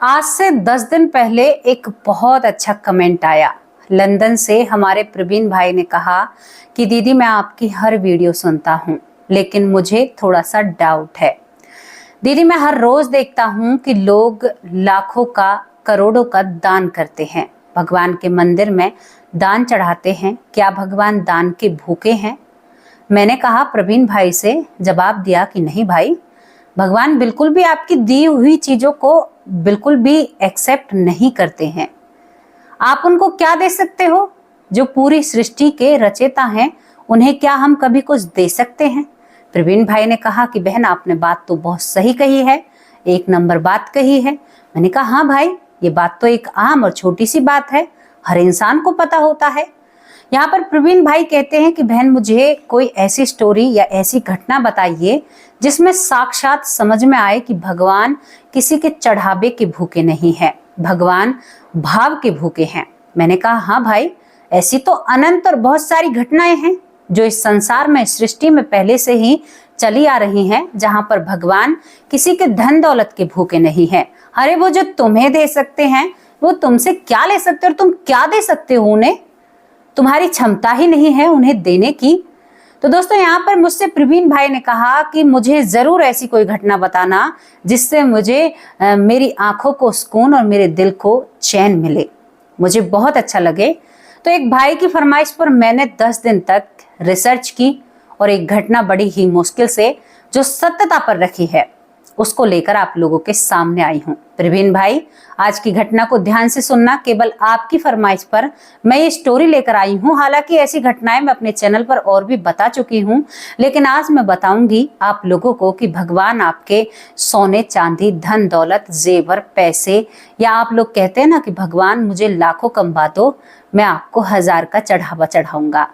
आज से 10 दिन पहले एक बहुत अच्छा कमेंट आया। लंदन से हमारे प्रवीण भाई ने कहा कि दीदी मैं आपकी हर वीडियो सुनता हूँ, लेकिन मुझे थोड़ा सा डाउट है। दीदी मैं हर रोज देखता हूँ कि लोग लाखों का करोड़ों का दान करते हैं, भगवान के मंदिर में दान चढ़ाते हैं। क्या भगवान दान के भूखे हैं? मैंने कहा प्रवीण भाई से, जवाब दिया कि नहीं भाई, भगवान बिल्कुल भी आपकी दी हुई चीजों को बिल्कुल भी एक्सेप्ट नहीं करते हैं। आप उनको क्या दे सकते हो? जो पूरी सृष्टि के रचयिता हैं, उन्हें क्या हम कभी कुछ दे सकते हैं? प्रवीण भाई ने कहा कि बहन आपने बात तो बहुत सही कही है, एक नंबर बात कही है। मैंने कहा हाँ भाई, ये बात तो एक आम और छोटी सी बात है, हर इंसान को पता होता है। यहाँ पर प्रवीण भाई कहते हैं कि बहन मुझे कोई ऐसी स्टोरी या ऐसी घटना बताइए जिसमें साक्षात समझ में आए कि भगवान किसी के चढ़ावे के भूखे नहीं है, भगवान भाव के भूखे हैं। मैंने कहा हाँ भाई, ऐसी तो अनंत और बहुत सारी घटनाएं हैं जो इस संसार में, सृष्टि में पहले से ही चली आ रही हैं, जहां पर भगवान किसी के धन दौलत के भूखे नहीं है। अरे वो जो तुम्हें दे सकते हैं वो तुमसे क्या ले सकते हो और तुम क्या दे सकते हो उन्हें? तुम्हारी क्षमता ही नहीं है उन्हें देने की। तो दोस्तों यहाँ पर मुझसे प्रवीण भाई ने कहा कि मुझे जरूर ऐसी कोई घटना बताना जिससे मुझे मेरी आंखों को सुकून और मेरे दिल को चैन मिले, मुझे बहुत अच्छा लगे। तो एक भाई की फरमाइश पर मैंने 10 दिन तक रिसर्च की और एक घटना बड़ी ही मुश्किल से जो सत्यता पर रखी है उसको लेकर आप लोगों के सामने आई हूँ। प्रवीण भाई, आज की घटना को ध्यान से सुनना, केवल आपकी फरमाइश पर मैं ये स्टोरी लेकर आई हूँ। हालांकि ऐसी घटनाएं मैं अपने चैनल पर और भी बता चुकी हूँ, लेकिन आज मैं बताऊंगी आप लोगों को कि भगवान आपके सोने चांदी, धन दौलत, जेवर, पैसे, या आप लोग कहते हैं ना कि भगवान मुझे लाखों कमवा दो, मैं आपको 1000 का चढ़ावा चढ़ाऊंगा।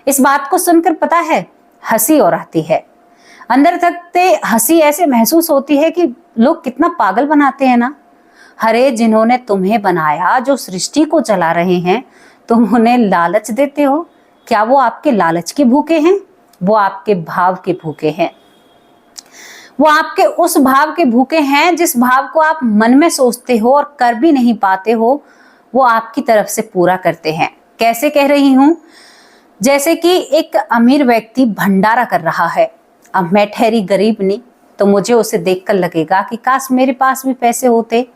इस बात को सुनकर पता है हंसी और आती है, अंदर तक हंसी ऐसे महसूस होती है कि लोग कितना पागल बनाते हैं ना। हरे जिन्होंने तुम्हें बनाया, जो सृष्टि को चला रहे हैं, तुम उन्हें लालच देते हो। क्या वो आपके लालच के भूखे हैं? वो आपके भाव के भूखे हैं। वो आपके उस भाव के भूखे हैं जिस भाव को आप मन में सोचते हो और कर भी नहीं पाते हो, वो आपकी तरफ से पूरा करते हैं। कैसे कह रही हूं? जैसे कि एक अमीर व्यक्ति भंडारा कर रहा है, अब मैं ठहरी गरीब नहीं, तो मुझे उसे देखकर लगेगा कि काश मेरे पास भी पैसे होते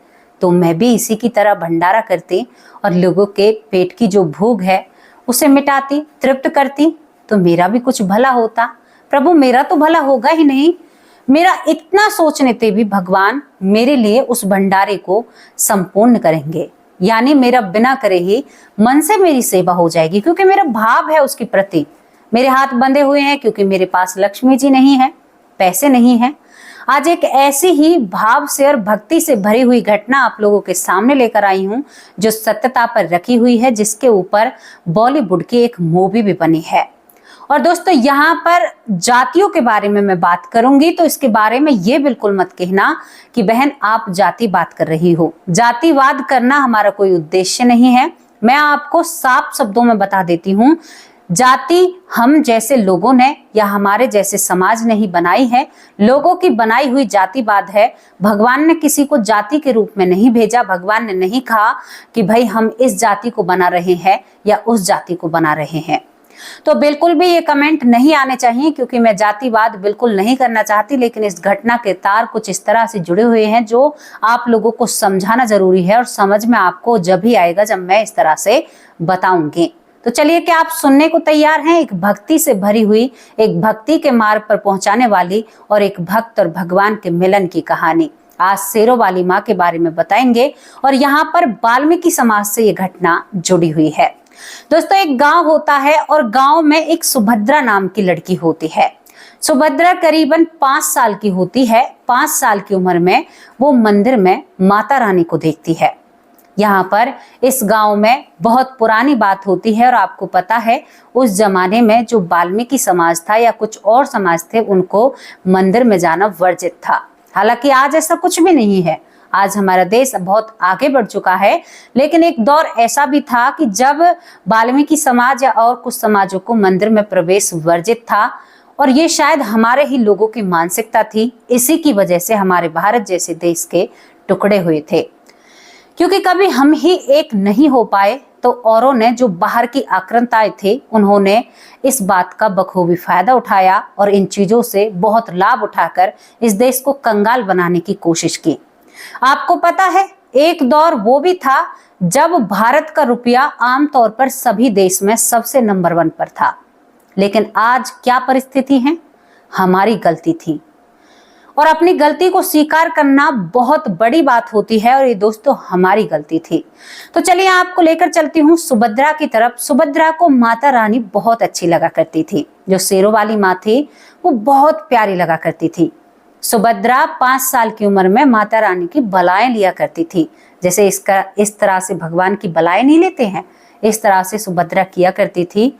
तो मैं भी इसी की तरह भंडारा करती और लोगों के पेट की जो भूख है उसे मिटाती, तृप्त करती, तो मेरा भी कुछ भला होता। प्रभु मेरा तो भला होगा ही नहीं, मेरा इतना सोचने पे भी भगवान मेरे लिए उस भंडारे को संपूर्ण करेंगे, यानी मेरा बिना करे ही मन से मेरी सेवा हो जाएगी, क्योंकि मेरा भाव है उसके प्रति। मेरे हाथ बंधे हुए हैं क्योंकि मेरे पास लक्ष्मी जी नहीं है, पैसे नहीं है। आज एक ऐसी ही भाव से और भक्ति से भरी हुई घटना आप लोगों के सामने लेकर आई हूं जो सत्यता पर रखी हुई है, जिसके ऊपर बॉलीवुड की एक मूवी भी बनी है। और दोस्तों यहाँ पर जातियों के बारे में मैं बात करूंगी, तो इसके बारे में ये बिल्कुल मत कहना कि बहन आप जाति बात कर रही हो। जातिवाद करना हमारा कोई उद्देश्य नहीं है। मैं आपको साफ शब्दों में बता देती हूँ, जाति हम जैसे लोगों ने या हमारे जैसे समाज ने ही बनाई है, लोगों की बनाई हुई जातिवाद है। भगवान ने किसी को जाति के रूप में नहीं भेजा। भगवान ने नहीं कहा कि भाई हम इस जाति को बना रहे हैं या उस जाति को बना रहे हैं। तो बिल्कुल भी ये कमेंट नहीं आने चाहिए, क्योंकि मैं जातिवाद बिल्कुल नहीं करना चाहती, लेकिन इस घटना के तार कुछ इस तरह से जुड़े हुए हैं जो आप लोगों को समझाना जरूरी है, और समझ में आपको जब भी आएगा जब मैं इस तरह से बताऊंगी। तो चलिए, क्या आप सुनने को तैयार हैं? एक भक्ति से भरी हुई, एक भक्ति के मार्ग पर पहुंचाने वाली और एक भक्त और भगवान के मिलन की कहानी। आज शेरों वाली माँ के बारे में बताएंगे और यहाँ पर वाल्मीकि समाज से ये घटना जुड़ी हुई है। दोस्तों एक गांव होता है और गांव में एक सुभद्रा नाम की लड़की होती है। सुभद्रा करीबन 5 साल की होती है। 5 साल की उम्र में वो मंदिर में माता रानी को देखती है। यहाँ पर इस गांव में बहुत पुरानी बात होती है, और आपको पता है उस जमाने में जो वाल्मीकि समाज था या कुछ और समाज थे, उनको मंदिर में जाना वर्जित था। हालांकि आज ऐसा कुछ भी नहीं है, आज हमारा देश बहुत आगे बढ़ चुका है, लेकिन एक दौर ऐसा भी था कि जब वाल्मीकि समाज या और कुछ समाजों को मंदिर में प्रवेश वर्जित था, और ये शायद हमारे ही लोगों की मानसिकता थी। इसी की वजह से हमारे भारत जैसे देश के टुकड़े हुए थे। क्योंकि कभी हम ही एक नहीं हो पाए तो औरों ने, जो बाहर की आक्रांताएं थे, उन्होंने इस बात का बखूबी फायदा उठाया और इन चीजों से बहुत लाभ उठाकर इस देश को कंगाल बनाने की कोशिश की। आपको पता है, एक दौर वो भी था जब भारत का रुपया आमतौर पर सभी देश में सबसे नंबर 1 पर था। लेकिन आज क्या परिस्थिति है? हमारी गलती थी, और अपनी गलती को स्वीकार करना बहुत बड़ी बात होती है, और ये दोस्तों हमारी गलती थी। तो चलिए आपको लेकर चलती हूँ सुभद्रा की तरफ। सुभद्रा को माता रानी बहुत अच्छी लगा करती थी। जो शेरों वाली माँ थी वो बहुत प्यारी लगा करती थी। सुभद्रा 5 साल की उम्र में माता रानी की बलाएं लिया करती थी। जैसे इस तरह से भगवान की बलाएं नहीं लेते हैं, इस तरह से सुभद्रा किया करती थी।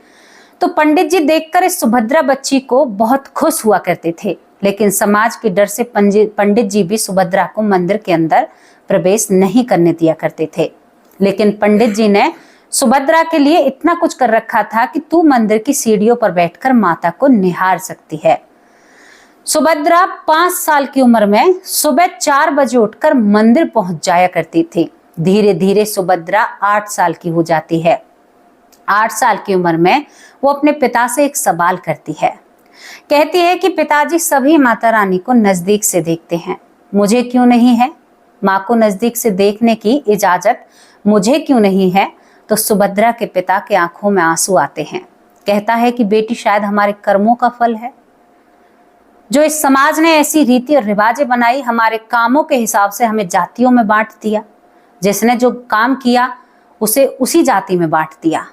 तो पंडित जी देखकर इस सुभद्रा बच्ची को बहुत खुश हुआ करते थे। लेकिन समाज के डर से पंडित जी भी सुभद्रा को मंदिर के अंदर प्रवेश नहीं करने दिया करते थे। लेकिन पंडित जी ने सुभद्रा के लिए इतना कुछ कर रखा था कि तू मंदिर की सीढ़ियों पर बैठकर माता को निहार सकती है। सुभद्रा 5 साल की उम्र में सुबह 4 बजे उठकर मंदिर पहुंच जाया करती थी। धीरे धीरे सुभद्रा 8 साल की हो जाती है। 8 साल की उम्र में वो अपने पिता से एक सवाल करती है। कहती है कि पिताजी सभी माता रानी को नजदीक से देखते हैं, मुझे क्यों नहीं है? माँ को नजदीक से देखने की इजाजत मुझे क्यों नहीं है? तो सुभद्रा के पिता के आंखों में आंसू आते हैं। कहता है कि बेटी, शायद हमारे कर्मों का फल है। जो इस समाज ने ऐसी रीति और रिवाजें बनाई, हमारे कामों के हिसाब से हमें जातियों में बांट दिया। जिसने जो काम किया उसे उसी जाति में बांट दिया।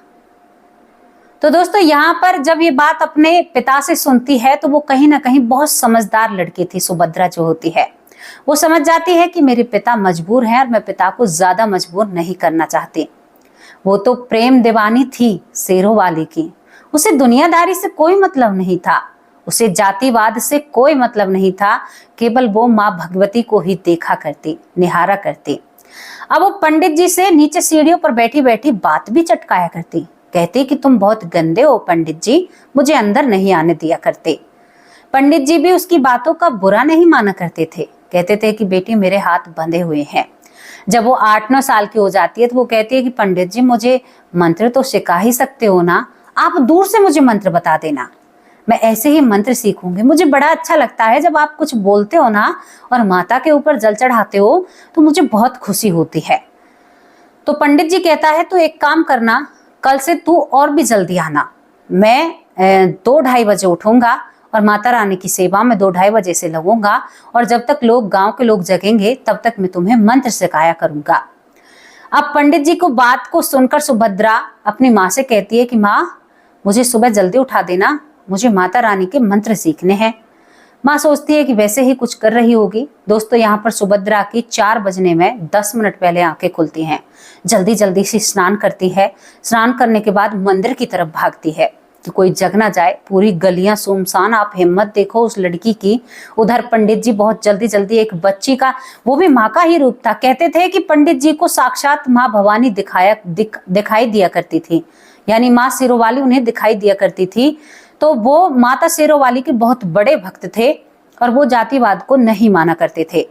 तो दोस्तों यहाँ पर जब ये बात अपने पिता से सुनती है तो वो कहीं ना कहीं बहुत समझदार लड़की थी। सुभद्रा जो होती है वो समझ जाती है कि मेरे पिता मजबूर हैं और मैं पिता को ज्यादा मजबूर नहीं करना चाहती। वो तो प्रेम दीवानी थी शेरों वाली की। उसे दुनियादारी से कोई मतलब नहीं था, उसे जातिवाद से कोई मतलब नहीं था। केवल वो माँ भगवती को ही देखा करती, निहारा करती। अब वो पंडित जी से नीचे सीढ़ियों पर बैठी बैठी बात भी चटकाया करती। कहती कि तुम बहुत गंदे हो पंडित जी, मुझे अंदर नहीं आने दिया करते। पंडित जी भी उसकी बातों का बुरा नहीं माना करते थे। कहते थे कि बेटी, मेरे हाथ बंधे हुए हैं। जब वो 8-9 साल की हो जाती है तो वो कहती है कि पंडित जी, मुझे मंत्र तो सिखा ही सकते हो ना, आप दूर से मुझे मंत्र बता देना, मैं ऐसे ही मंत्र सीखूंगी। मुझे बड़ा अच्छा लगता है जब आप कुछ बोलते हो ना और माता के ऊपर जल चढ़ाते हो तो मुझे बहुत खुशी होती है। तो पंडित जी कहता है, तो एक काम करना, कल से तू और भी जल्दी आना। मैं 2-2:30 बजे उठूंगा और माता रानी की सेवा में 2-2:30 बजे से लगूंगा, और जब तक गांव के लोग जगेंगे तब तक मैं तुम्हें मंत्र सिखाया करूंगा। अब पंडित जी को बात को सुनकर सुभद्रा अपनी माँ से कहती है कि माँ, मुझे सुबह जल्दी उठा देना, मुझे माता रानी के मंत्र सीखने हैं। माँ सोचती है कि वैसे ही कुछ कर रही होगी। दोस्तों यहाँ पर सुभद्रा की 4 बजने में 10 मिनट पहले आंखें खुलती हैं। जल्दी जल्दी से स्नान करती है। स्नान करने के बाद मंदिर की तरफ भागती है कि कोई जग ना जाए। पूरी गलियां सुनसान। आप हिम्मत देखो उस लड़की की। उधर पंडित जी बहुत जल्दी जल्दी, एक बच्ची का, वो भी माँ का ही रूप था। कहते थे कि पंडित जी को साक्षात माँ भवानी दिखाई दिया करती थी, यानी माँ शेरों वाली उन्हें दिखाई दिया करती थी। तो वो माता शेरों वाली के बहुत बड़े भक्त थे और वो जातिवाद को नहीं माना करते थे।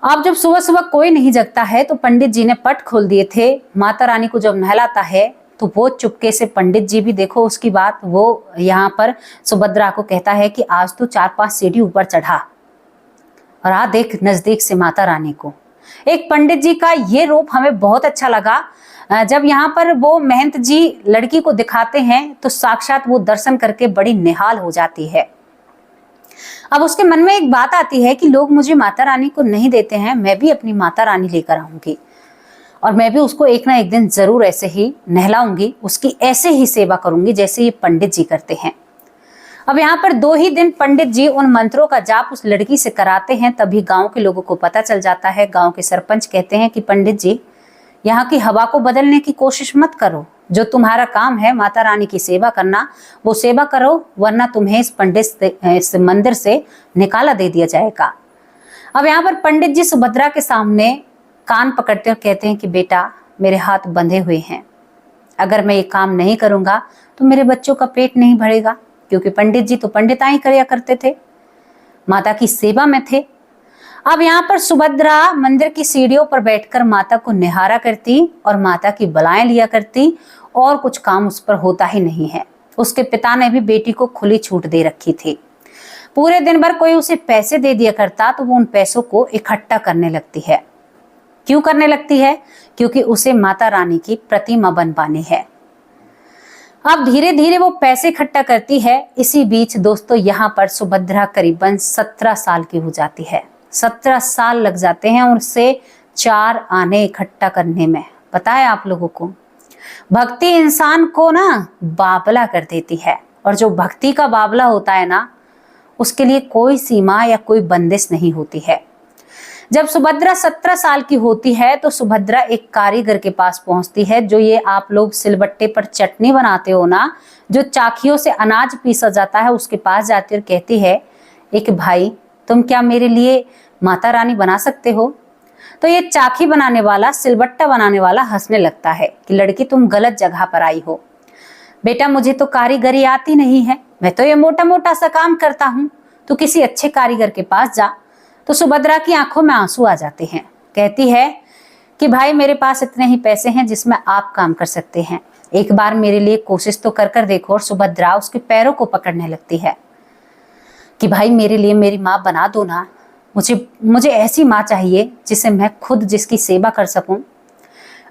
अब जब सुबह सुबह कोई नहीं जगता है तो पंडित जी ने पट खोल दिए थे। माता रानी को जब नहलाता है तो वो चुपके से, पंडित जी भी देखो उसकी बात, वो यहाँ पर सुभद्रा को कहता है कि आज तो 4-5 सीढ़ी ऊपर चढ़ा और आ देख नजदीक से माता रानी को। एक पंडित जी का ये रूप हमें बहुत अच्छा लगा। जब यहाँ पर वो महंत जी लड़की को दिखाते हैं तो साक्षात वो दर्शन करके बड़ी निहाल हो जाती है। अब उसके मन में एक बात आती है कि लोग मुझे माता रानी को नहीं देते हैं, मैं भी अपनी माता रानी लेकर आऊंगी और मैं भी उसको एक ना एक दिन जरूर ऐसे ही नहलाऊंगी, उसकी ऐसे ही सेवा करूंगी जैसे ये पंडित जी करते हैं। अब यहाँ पर 2 ही दिन पंडित जी उन मंत्रों का जाप उस लड़की से कराते हैं। तभी गांव के लोगों को पता चल जाता है। गांव के सरपंच कहते हैं कि पंडित जी, यहाँ की हवा को बदलने की कोशिश मत करो। जो तुम्हारा काम है माता रानी की सेवा करना, वो सेवा करो, वरना तुम्हें इस मंदिर से निकाला दे दिया जाएगा। अब यहाँ पर पंडित जी सुभद्रा के सामने कान पकड़ते और कहते हैं कि बेटा, मेरे हाथ बंधे हुए हैं, अगर मैं ये काम नहीं करूंगा तो मेरे बच्चों का पेट नहीं भरेगा। क्योंकि पंडित जी तो पंडिताई किया करते थे, माता की सेवा में थे। अब यहाँ पर सुभद्रा मंदिर की सीढ़ियों पर बैठकर माता को निहारा करती और माता की बलाएं लिया करती, और कुछ काम उस पर होता ही नहीं है। उसके पिता ने भी बेटी को खुली छूट दे रखी थी। पूरे दिन भर कोई उसे पैसे दे दिया करता तो वो उन पैसों को इकट्ठा करने लगती है। क्यों करने लगती है? क्योंकि उसे माता रानी की प्रतिमा बनवानी है। अब धीरे धीरे वो पैसे इकट्ठा करती है। इसी बीच दोस्तों यहाँ पर सुभद्रा करीबन 17 साल की हो जाती है। 17 साल लग जाते हैं और उसे 4 आने इकट्ठा करने में। पता है आप लोगों को, भक्ति इंसान को ना बावला कर देती है, और जो भक्ति का बावला होता है ना, उसके लिए कोई सीमा या कोई बंदिश नहीं होती है। जब सुभद्रा 17 साल की होती है तो सुभद्रा एक कारीगर के पास पहुंचती है। जो ये आप लोग सिलबट्टे पर चटनी बनाते हो ना, जो चाकियों से अनाज पीसा जाता है, उसके पास जाती और कहती है, एक भाई तुम क्या मेरे लिए माता रानी बना सकते हो? तो ये चाकी बनाने वाला, सिलबट्टा बनाने वाला हंसने लगता है कि लड़की तुम गलत जगह पर आई हो। बेटा मुझे तो कारीगरी आती नहीं है, मैं तो ये मोटा मोटा सा काम करता हूँ, तू किसी अच्छे कारीगर के पास जा। तो सुभद्रा की आंखों में आंसू आ जाते हैं। कहती है कि भाई मेरे पास इतने ही पैसे हैं जिसमें आप काम कर सकते हैं, एक बार मेरे लिए कोशिश तो कर देखो। और सुभद्रा उसके पैरों को पकड़ने लगती है कि भाई मेरे लिए मेरी माँ बना दो ना, मुझे ऐसी माँ चाहिए जिसे मैं खुद जिसकी सेवा कर सकूं।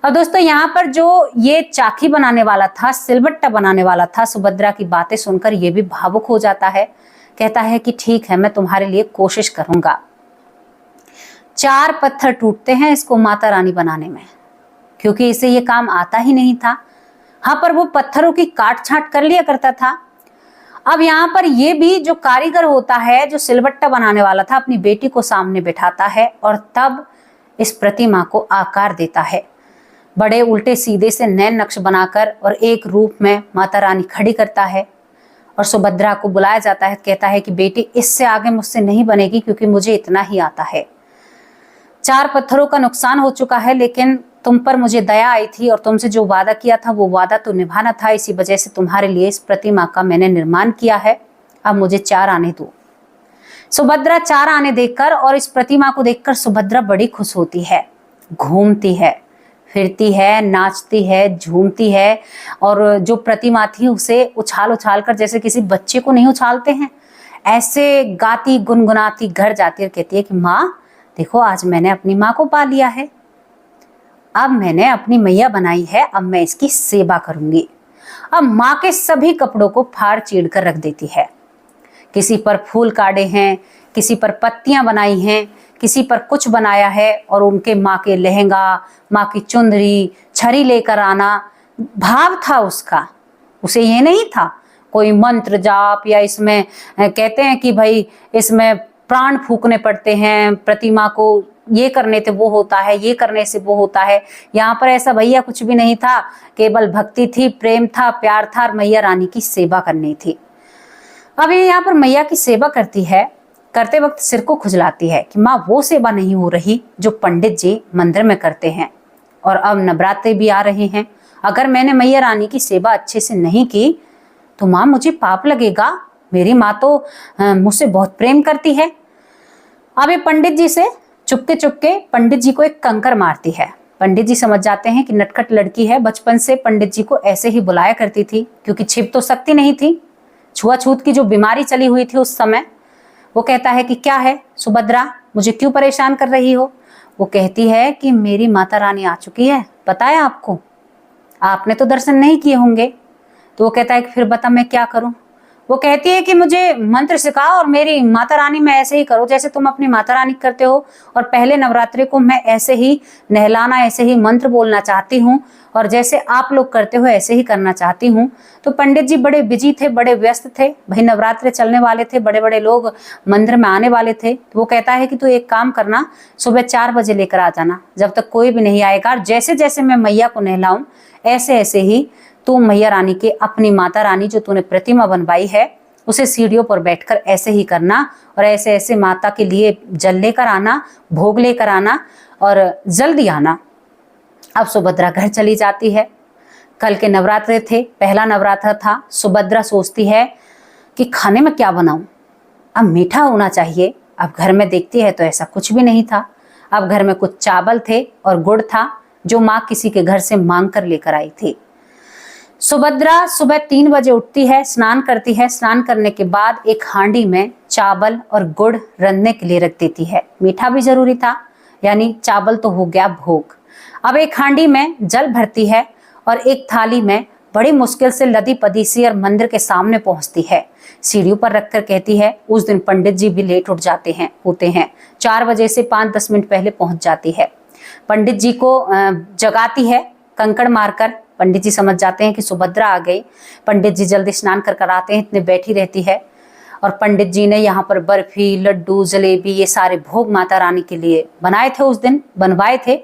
और दोस्तों यहाँ पर जो ये चाकी बनाने वाला था, सिलबट्टा बनाने वाला था, सुभद्रा की बातें सुनकर ये भी भावुक हो जाता है। कहता है कि ठीक है, मैं तुम्हारे लिए कोशिश करूंगा। 4 पत्थर टूटते हैं इसको माता रानी बनाने में, क्योंकि इसे ये काम आता ही नहीं था। हाँ, पर वो पत्थरों की काट छांट कर लिया करता था। अब यहाँ पर ये भी जो कारीगर होता है, जो सिलबट्टा बनाने वाला था, अपनी बेटी को सामने बिठाता है और तब इस प्रतिमा को आकार देता है। बड़े उल्टे सीधे से नैन नक्श बनाकर और एक रूप में माता रानी खड़ी करता है। और सुभद्रा को बुलाया जाता है। कहता है कि बेटी इससे आगे मुझसे नहीं बनेगी, क्योंकि मुझे इतना ही आता है। 4 पत्थरों का नुकसान हो चुका है, लेकिन तुम पर मुझे दया आई थी और तुमसे जो वादा किया था वो वादा तो निभाना था। इसी वजह से तुम्हारे लिए इस प्रतिमा का मैंने निर्माण किया है। अब मुझे 4 आने दो। सुभद्रा 4 आने देखकर और इस प्रतिमा को देखकर सुभद्रा बड़ी खुश होती है। घूमती है, फिरती है, नाचती है, झूमती है, और जो प्रतिमा थी उसे उछाल उछाल कर, जैसे किसी बच्चे को नहीं उछालते हैं, ऐसे गाती गुनगुनाती घर जाती और कहती है कि माँ देखो, आज मैंने अपनी माँ को पा लिया है। अब मैंने अपनी मैया बनाई है, अब मैं इसकी सेवा करूंगी। अब माँ के सभी कपड़ों को फाड़ चीड़ कर रख देती है। किसी पर फूल काटे हैं, किसी पर पत्तियां बनाई हैं, किसी पर कुछ बनाया है, और उनके माँ के लहंगा, माँ की चुंदरी, छड़ी लेकर आना भाव था उसका। उसे ये नहीं था कोई मंत्र जाप, या इसमें कहते हैं कि भाई इसमें प्राण फूकने पड़ते हैं, प्रतिमा को ये करने से वो होता है, ये करने से वो होता है। यहाँ पर ऐसा भैया कुछ भी नहीं था, केवल भक्ति थी, प्रेम था, प्यार था, और मैया रानी की सेवा करनी थी। अब ये यहाँ पर मैया की सेवा करती है, करते वक्त सिर को खुजलाती है कि माँ वो सेवा नहीं हो रही जो पंडित जी मंदिर में करते हैं, और अब नवरात्रे भी आ रहे हैं। अगर मैंने मैया रानी की सेवा अच्छे से नहीं की तो माँ मुझे पाप लगेगा। मेरी माँ तो मुझसे बहुत प्रेम करती है। अब ये पंडित जी से चुपके पंडित जी को एक कंकर मारती है। पंडित जी समझ जाते हैं कि नटखट लड़की है, बचपन से पंडित जी को ऐसे ही बुलाया करती थी, क्योंकि छिप तो सकती नहीं थी। छुआछूत की जो बीमारी चली हुई थी उस समय। वो कहता है कि क्या है सुभद्रा, मुझे क्यों परेशान कर रही हो? वो कहती है कि मेरी माता रानी आ चुकी है, पता है आपको? आपने तो दर्शन नहीं किए होंगे। तो वो कहता है कि फिर बता मैं क्या करूं? वो कहती है कि मुझे मंत्र सिखाओ और मेरी माता रानी में ऐसे ही करो जैसे तुम अपनी माता रानी करते हो, और पहले नवरात्रि को मैं ऐसे ही नहलाना, ऐसे ही मंत्र बोलना चाहती हूँ, और जैसे आप लोग करते हो ऐसे ही करना चाहती हूँ। तो पंडित जी बड़े बिजी थे, बड़े व्यस्त थे, भाई नवरात्रे चलने वाले थे, बड़े बड़े लोग मंदिर में आने वाले थे। तो वो कहता है कि तू एक काम करना, सुबह 4 बजे लेकर आ जाना, जब तक कोई भी नहीं आएगा। जैसे जैसे मैं मैया को नहलाऊं ऐसे ऐसे ही तू मैया रानी के, अपनी माता रानी जो तूने प्रतिमा बनवाई है उसे सीढ़ियों पर बैठकर ऐसे ही करना, और ऐसे ऐसे माता के लिए जल लेकर आना, भोग लेकर आना, और जल्दी आना। अब सुभद्रा घर चली जाती है। कल के नवरात्रे थे, पहला नवरात्र था। सुभद्रा सोचती है कि खाने में क्या बनाऊं? अब मीठा होना चाहिए, अब घर में देखती है तो ऐसा कुछ भी नहीं था। अब घर में कुछ चावल थे और गुड़ था जो माँ किसी के घर से मांग कर लेकर आई थी। सुभद्रा सुबह 3 बजे उठती है, स्नान करती है। स्नान करने के बाद एक हांडी में चावल और गुड़ रंधने के लिए रख देती है। मीठा भी जरूरी था, यानी चावल तो हो गया भोग। अब एक हांडी में जल भरती है और एक थाली में बड़ी मुश्किल से लदी पदी सी और मंदिर के सामने पहुंचती है। सीढ़ियों पर रखकर कहती है, उस दिन पंडित जी भी लेट उठ जाते हैं 4 बजे से 5-10 मिनट पहले पहुंच जाती है। पंडित जी को जगाती है कंकड़ मारकर। पंडित जी समझ जाते हैं कि सुभद्रा आ गई। पंडित जी जल्दी स्नान कर आते हैं, इतने बैठी रहती है। और पंडित जी ने यहाँ पर बर्फी, लड्डू, जलेबी ये सारे भोग माता रानी के लिए बनाए थे, उस दिन बनवाए थे।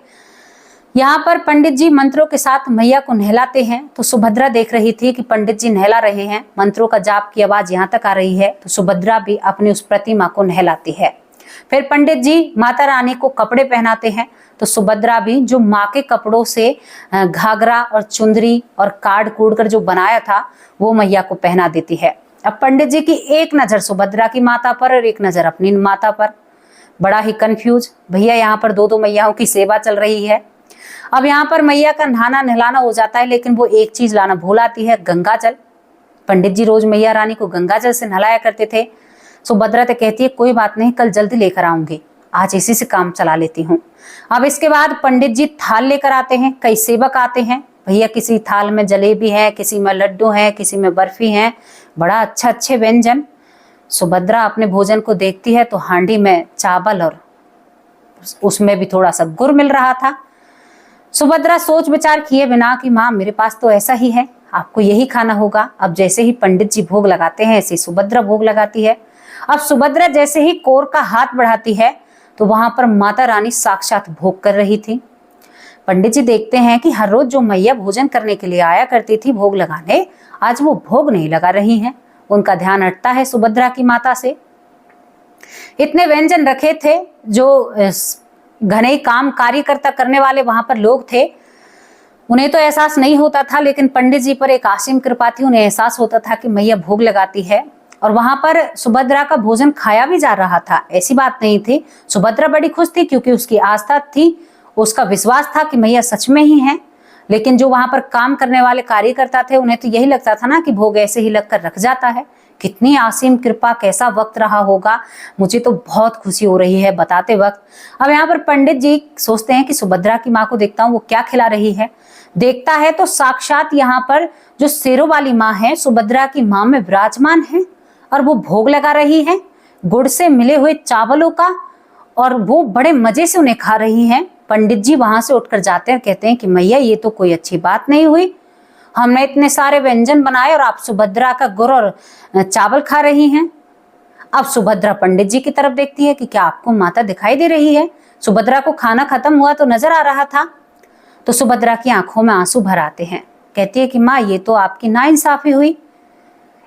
यहाँ पर पंडित जी मंत्रों के साथ मैया को नहलाते हैं। तो सुभद्रा देख रही थी कि पंडित जी नहला रहे हैं, मंत्रों का जाप की आवाज यहाँ तक आ रही है। तो सुभद्रा भी अपनी उस प्रतिमा को नहलाती है। फिर पंडित जी माता रानी को कपड़े पहनाते हैं। तो सुभद्रा भी जो माँ के कपड़ों से घाघरा और चुंदरी और काढ़ कूड़ कर जो बनाया था वो मैया को पहना देती है। अब पंडित जी की एक नजर सुभद्रा की माता पर और एक नजर अपनी माता पर। बड़ा ही कंफ्यूज, भैया यहाँ पर 2 मैयाओं की सेवा चल रही है। अब यहाँ पर मैया का नहाना नहलाना हो जाता है, लेकिन वो एक चीज लाना भूल आती है, गंगा जल। पंडित जी रोज मैया रानी को गंगा जल से नहलाया करते थे। सुभद्रा तो कहती है, कोई बात नहीं, कल जल्दी लेकर आऊंगी, आज इसी से काम चला लेती हूँ। अब इसके बाद पंडित जी थाल लेकर आते हैं। कई सेवक आते हैं, भैया किसी थाल में जलेबी है, किसी में लड्डू है, किसी में बर्फी है, बड़ा अच्छे व्यंजन। सुभद्रा अपने भोजन को देखती है तो हांडी में चावल और उसमें भी थोड़ा सा गुड़ मिल रहा था। सुभद्रा सोच विचार किए बिना कि माँ मेरे पास तो ऐसा ही है, आपको यही खाना होगा। अब जैसे ही पंडित जी भोग लगाते हैं ऐसे सुभद्रा भोग लगाती है। अब सुभद्रा जैसे ही कोर का हाथ बढ़ाती है तो वहां पर माता रानी साक्षात भोग कर रही थी। पंडित जी देखते हैं कि हर रोज जो मैया भोजन करने के लिए आया करती थी भोग लगाने, आज वो भोग नहीं लगा रही हैं। उनका ध्यान हटता है सुभद्रा की माता से। इतने व्यंजन रखे थे, जो घने काम कार्यकर्ता करने वाले वहां पर लोग थे, उन्हें तो एहसास नहीं होता था, लेकिन पंडित जी पर एक असीम कृपा थी, उन्हें एहसास होता था कि मैया भोग लगाती है। और वहां पर सुभद्रा का भोजन खाया भी जा रहा था, ऐसी बात नहीं थी। सुभद्रा बड़ी खुश थी क्योंकि उसकी आस्था थी, उसका विश्वास था कि मैया सच में ही है। लेकिन जो वहां पर काम करने वाले कार्यकर्ता थे उन्हें तो यही लगता था ना कि भोग ऐसे ही लगकर रख जाता है। कितनी असीम कृपा, कैसा वक्त रहा होगा, मुझे तो बहुत खुशी हो रही है बताते वक्त। अब यहाँ पर पंडित जी सोचते हैं कि सुभद्रा की माँ को देखता हूँ वो क्या खिला रही है। देखता है तो साक्षात यहाँ पर जो शेरों वाली माँ है सुभद्रा की माँ में विराजमान है और वो भोग लगा रही है गुड़ से मिले हुए चावलों का, और वो बड़े मजे से उन्हें खा रही हैं। पंडित जी वहां से उठकर जाते हैं, कहते हैं कि मैया ये तो कोई अच्छी बात नहीं हुई, हमने इतने सारे व्यंजन बनाए और आप सुभद्रा का गुड़ और चावल खा रही हैं। अब सुभद्रा पंडित जी की तरफ देखती है कि क्या आपको माता दिखाई दे रही है। सुभद्रा को खाना खत्म हुआ तो नजर आ रहा था। तो सुभद्रा की आंखों में आंसू भर आते हैं। कहती है कि माँ ये तो आपकी नाइंसाफी हुई,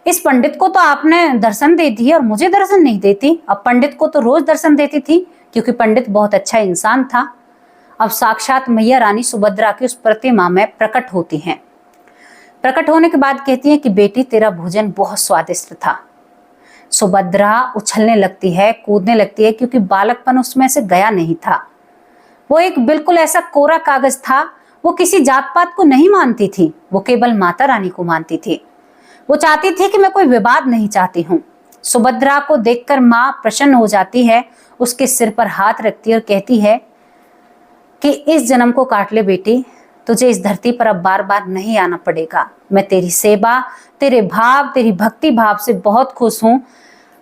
इस पंडित को तो आपने दर्शन दे दिए और मुझे दर्शन नहीं देती। अब पंडित को तो रोज दर्शन देती थी क्योंकि पंडित बहुत अच्छा इंसान था। अब साक्षात मैया रानी सुभद्रा की उस प्रतिमा में प्रकट होती हैं। प्रकट होने के बाद कहती है कि बेटी तेरा भोजन बहुत स्वादिष्ट था। सुभद्रा उछलने लगती है, कूदने लगती है, क्योंकि बालकपन उसमें से गया नहीं था। वो एक बिल्कुल ऐसा कोरा कागज था। वो किसी जात पात को नहीं मानती थी, वो केवल माता रानी को मानती थी। वो चाहती थी कि मैं कोई विवाद नहीं चाहती हूँ। सुभद्रा को देखकर माँ प्रसन्न हो जाती है, उसके सिर पर हाथ रखती है और कहती है कि इस जन्म को काट ले बेटी, तुझे इस धरती पर अब बार बार नहीं आना पड़ेगा। मैं तेरी सेवा, तेरे भाव, तेरी भक्ति भाव से बहुत खुश हूँ।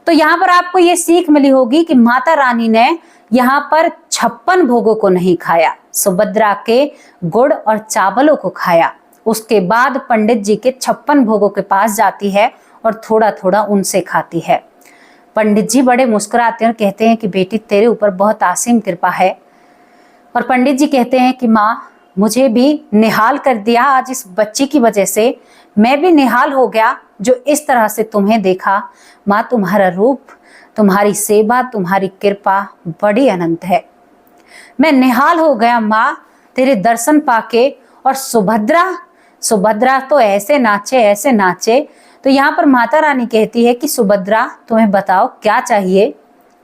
तो यहाँ पर आपको ये सीख मिली होगी कि माता रानी ने यहाँ पर 56 भोगों को नहीं खाया, सुभद्रा के गुड़ और चावलों को खाया। उसके बाद पंडित जी के 56 भोगों के पास जाती है और थोड़ा थोड़ा उनसे खाती है। पंडित जी बड़े मुस्कुराते हैं और कहते हैं कि बेटी तेरे ऊपर बहुत असीम कृपा है। और पंडित जी कहते हैं कि माँ मुझे भी निहाल कर दिया आज इस बच्ची की वजह से, मैं भी निहाल हो गया जो इस तरह से तुम्हें देखा। माँ तुम्हारा रूप, तुम्हारी सेवा, तुम्हारी कृपा बड़ी अनंत है। मैं निहाल हो गया माँ तेरे दर्शन पाके। और सुभद्रा तो ऐसे नाचे। तो यहाँ पर माता रानी कहती है कि सुभद्रा तुम्हें बताओ क्या चाहिए।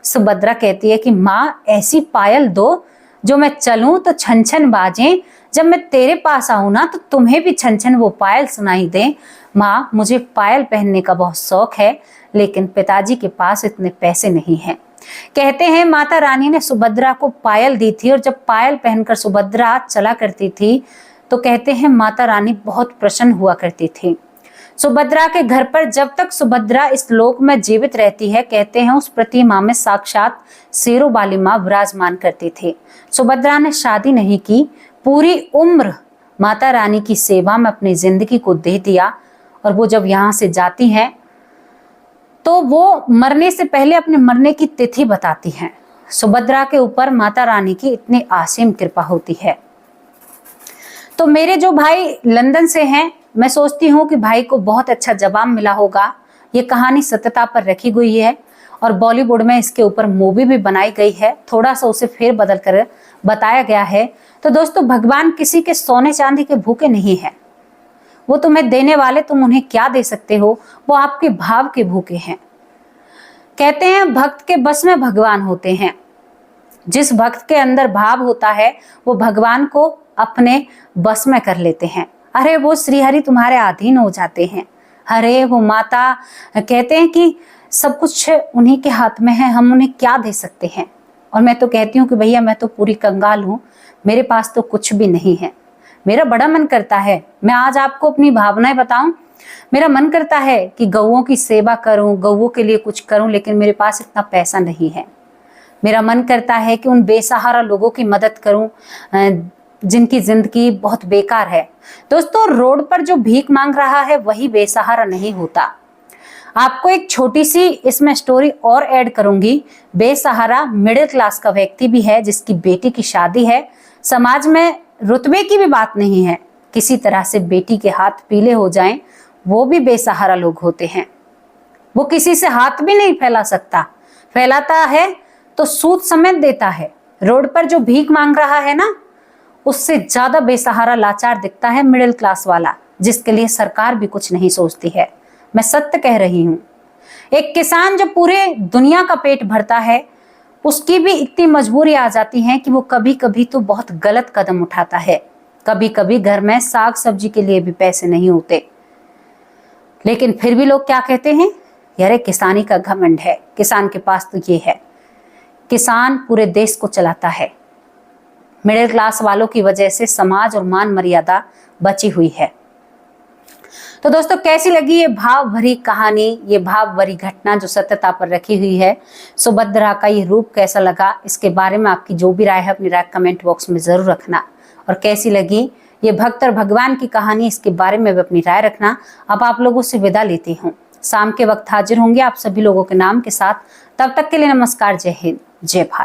सुभद्रा कहती है कि माँ ऐसी पायल दो जो मैं चलूं तो छन छन बाजें, जब मैं तेरे पास आऊं ना तो तुम्हें भी छन छन वो पायल सुनाई दे। माँ मुझे पायल पहनने का बहुत शौक है, लेकिन पिताजी के पास इतने पैसे नहीं हैं। कहते हैं माता रानी ने सुभद्रा को पायल दी थी, और जब पायल पहनकर सुभद्रा चला करती थी तो कहते हैं माता रानी बहुत प्रसन्न हुआ करती थी। सुभद्रा के घर पर जब तक सुभद्रा इस लोक में जीवित रहती है, कहते हैं उस प्रतिमा में साक्षात शेरों वाली मां विराजमान करती थी। सुभद्रा ने शादी नहीं की, पूरी उम्र माता रानी की सेवा में अपनी जिंदगी को दे दिया, और वो जब यहाँ से जाती हैं तो वो मरने से पहले अपने मरने की तिथि बताती हैं। सुभद्रा के ऊपर माता रानी की इतनी असीम कृपा होती है। तो मेरे जो भाई लंदन से हैं, मैं सोचती हूँ कि भाई को बहुत अच्छा जवाब मिला होगा। ये कहानी सत्यता पर रखी हुई है और बॉलीवुड में इसके ऊपर मूवी भी बनाई गई है, थोड़ा सा उसे फेर बदल कर बताया गया है। तो दोस्तों, भगवान किसी के सोने चांदी के भूखे नहीं है। वो तुम्हें देने वाले, तुम उन्हें क्या दे सकते हो, वो आपके भाव के भूखे हैं। कहते हैं भक्त के बस में भगवान होते हैं। जिस भक्त के अंदर भाव होता है वो भगवान को अपने बस में कर लेते हैं। अरे वो श्रीहरि तुम्हारे अधीन हो जाते हैं। अरे वो माता, कहते हैं कि सब कुछ उन्हीं के हाथ में है, हम उन्हें क्या दे सकते हैं। और मैं तो कहती हूँ कि भैया मैं तो पूरी कंगाल हूँ, मेरे पास तो कुछ भी नहीं है। मेरा बड़ा मन करता है, मैं आज आपको अपनी भावनाएं बताऊं, मेरा मन करता है कि गौओं की सेवा करूं, गौओं के लिए कुछ करूं, लेकिन मेरे पास इतना पैसा नहीं है। मेरा मन करता है कि उन बेसहारा लोगों की मदद करूं जिनकी जिंदगी बहुत बेकार है। दोस्तों, रोड पर जो भीख मांग रहा है वही बेसहारा नहीं होता। आपको एक छोटी सी इसमें स्टोरी और ऐड करूंगी। बेसहारा मिडिल क्लास का व्यक्ति भी है जिसकी बेटी की शादी है। समाज में रुतबे की भी बात नहीं है, किसी तरह से बेटी के हाथ पीले हो जाएं, वो भी बेसहारा लोग होते हैं। वो किसी से हाथ भी नहीं फैला सकता, फैलाता है तो सूद समेत देता है। रोड पर जो भीख मांग रहा है ना, उससे ज्यादा बेसहारा लाचार दिखता है मिडिल क्लास वाला, जिसके लिए सरकार भी कुछ नहीं सोचती है। मैं सत्य कह रही हूँ। एक किसान जो पूरे दुनिया का पेट भरता है, उसकी भी इतनी मजबूरी आ जाती है कि वो कभी कभी तो बहुत गलत कदम उठाता है। कभी कभी घर में साग सब्जी के लिए भी पैसे नहीं होते, लेकिन फिर भी लोग क्या कहते हैं, यार किसानी का घमंड है, किसान के पास तो ये है। किसान पूरे देश को चलाता है। मिडिल क्लास वालों की वजह से समाज और मान मर्यादा बची हुई है। तो दोस्तों, कैसी लगी ये भाव भरी कहानी, ये भाव भरी घटना जो सत्यता पर रखी हुई है। सुभद्रा का ये रूप कैसा लगा, इसके बारे में आपकी जो भी राय है अपनी राय कमेंट बॉक्स में जरूर रखना। और कैसी लगी ये भक्त और भगवान की कहानी, इसके बारे में भी अपनी राय रखना। अब आप लोगों से विदा लेती हूँ, शाम के वक्त हाजिर होंगे आप सभी लोगों के नाम के साथ। तब तक के लिए नमस्कार, जय हिंद, जय भारत।